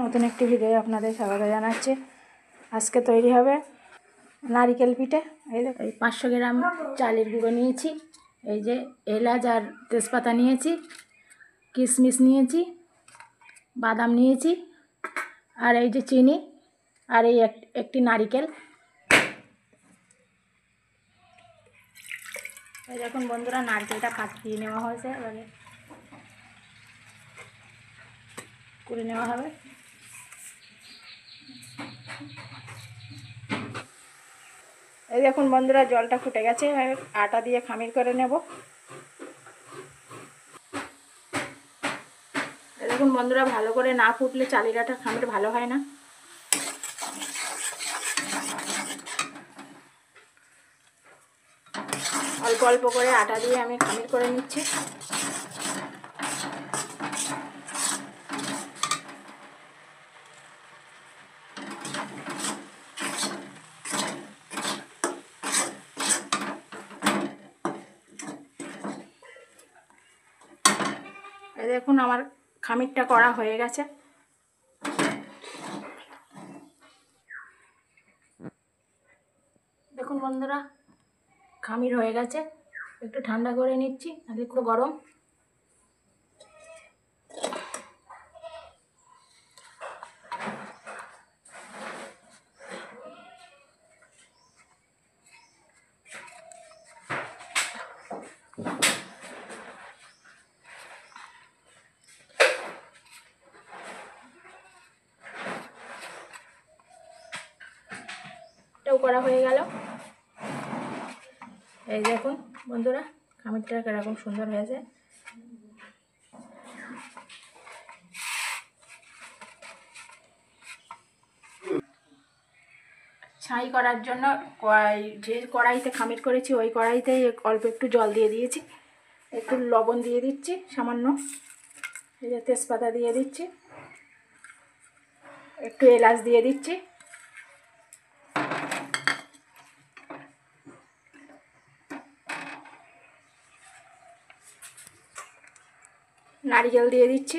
নতুন একটি ভিডিও আপনাদের স্বাগত জানাচ্ছি। আজকে তৈরি হবে নারিকেল পিঠে। এই 500 গ্রাম চালের গুঁড়ো নিয়েছি, এই যে এলাচ আর তেজপাতা নিয়েছি, কিশমিশ নিয়েছি, বাদাম নিয়েছি, আর এই যে চিনি, আর এই একটি নারিকেল। এই দেখুন বন্ধুরা, নারকেলটা ফাটিয়ে নেওয়া হয়েছে, এবারে করে নেওয়া হবে। এই দেখুন বন্ধুরা, জলটা ফুটে গেছে, আটা দিয়ে খামির করে নেব। এই দেখুন বন্ধুরা, ভালো করে না ফুটলে চালের আটা খামির ভালো হয় না। অল্প অল্প করে আটা দিয়ে আমি খামির করে নিচ্ছি। এই দেখুন আমার খামিরটা করা হয়ে গেছে। দেখুন বন্ধুরা, খামির হয়ে গেছে, একটু ঠান্ডা করে নিচ্ছি, আর একটু গরম। এটাও করা হয়ে গেল। এই দেখুন বন্ধুরা, খামিরটা কিরকম সুন্দর হয়েছে। ছাই করার জন্য যে কড়াইতে খামির করেছি ওই কড়াইতেই অল্প একটু জল দিয়ে দিয়েছি, একটু লবণ দিয়ে দিচ্ছি সামান্য, এই যে তেজপাতা দিয়ে দিচ্ছি, একটু এলাচ দিয়ে দিচ্ছি, নারিকেল দিয়ে দিচ্ছি,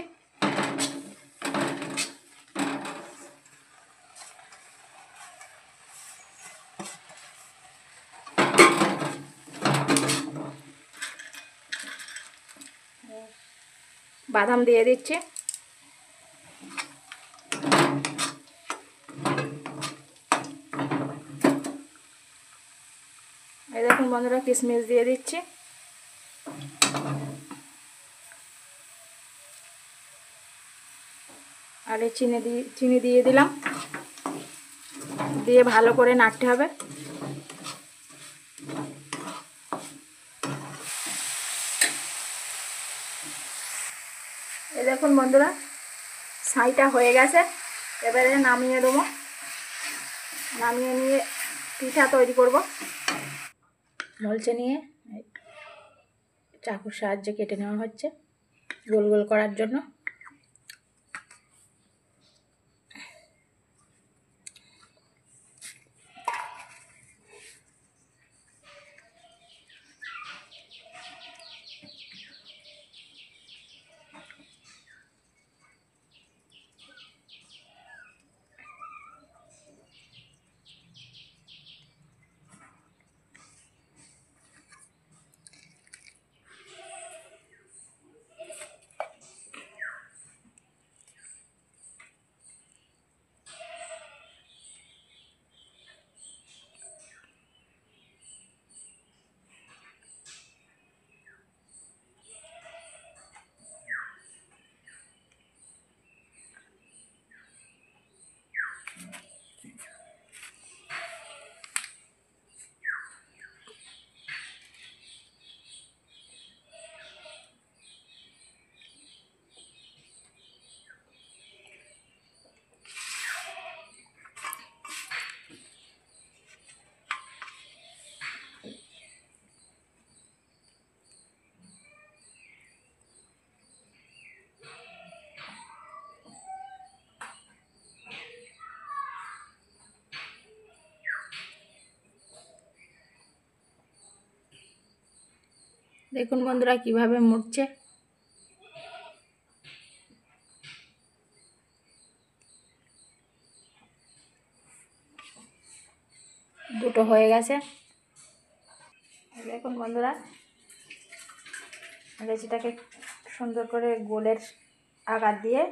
বাদাম দিয়ে দিচ্ছি, এই দেখুন বন্ধুরা, কিশমিশ দিয়ে দিচ্ছি, আর এই চিনি দিয়ে দিলাম, দিয়ে ভালো করে নাড়তে হবে। এই দেখুন বন্ধুরা, ছাইটা হয়ে গেছে, এবারে নামিয়ে দেবো। নামিয়ে নিয়ে পিঠা তৈরি করব। মলচে নিয়ে চাকুর সাহায্যে কেটে নেওয়া হচ্ছে গোল গোল করার জন্য। দেখুন বন্ধুরা কিভাবে মুড়ছে। দুটো হয়ে গেছে। দেখুন বন্ধুরা, লেচিটাকে সুন্দর করে গোলের আকার দিয়ে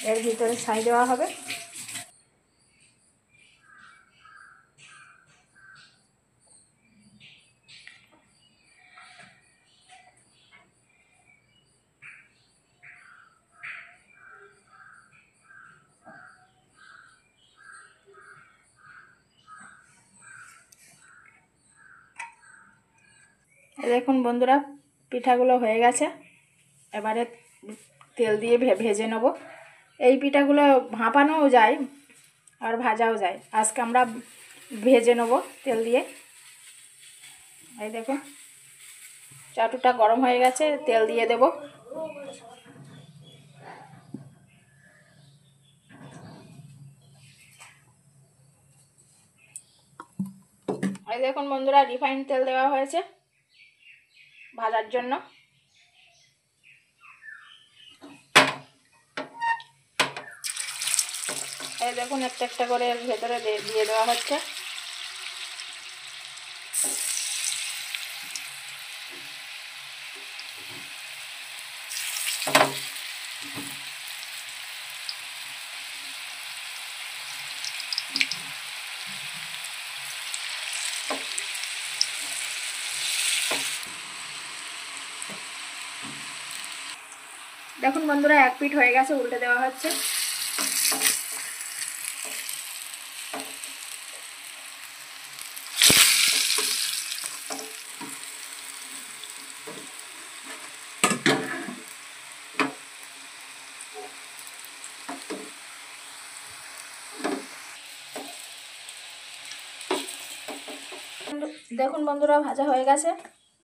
এর ভিতরে ছাই দেওয়া হবে। দেখুন বন্ধুরা, পিঠাগুলো হয়ে গেছে। এবারে তেল দিয়ে ভেজে নেব। এই পিঠাগুলো ভাপানোও যায় আর ভাজাও যায়। আজকে আমরা ভেজে নেব তেল দিয়ে। এই দেখুন, চাটুটা গরম হয়ে গেছে, তেল দিয়ে দেব। এই দেখুন বন্ধুরা, রিফাইন তেল দেওয়া হয়েছে ভাজার জন্য। এই দেখুন, একটা একটা করে ভেতরে দিয়ে দেওয়া হচ্ছে। দেখুন বন্ধুরা, এক পিঠ হয়ে গেছে, উল্টে দেওয়া হচ্ছে। দেখুন বন্ধুরা, ভাজা হয়ে গেছে।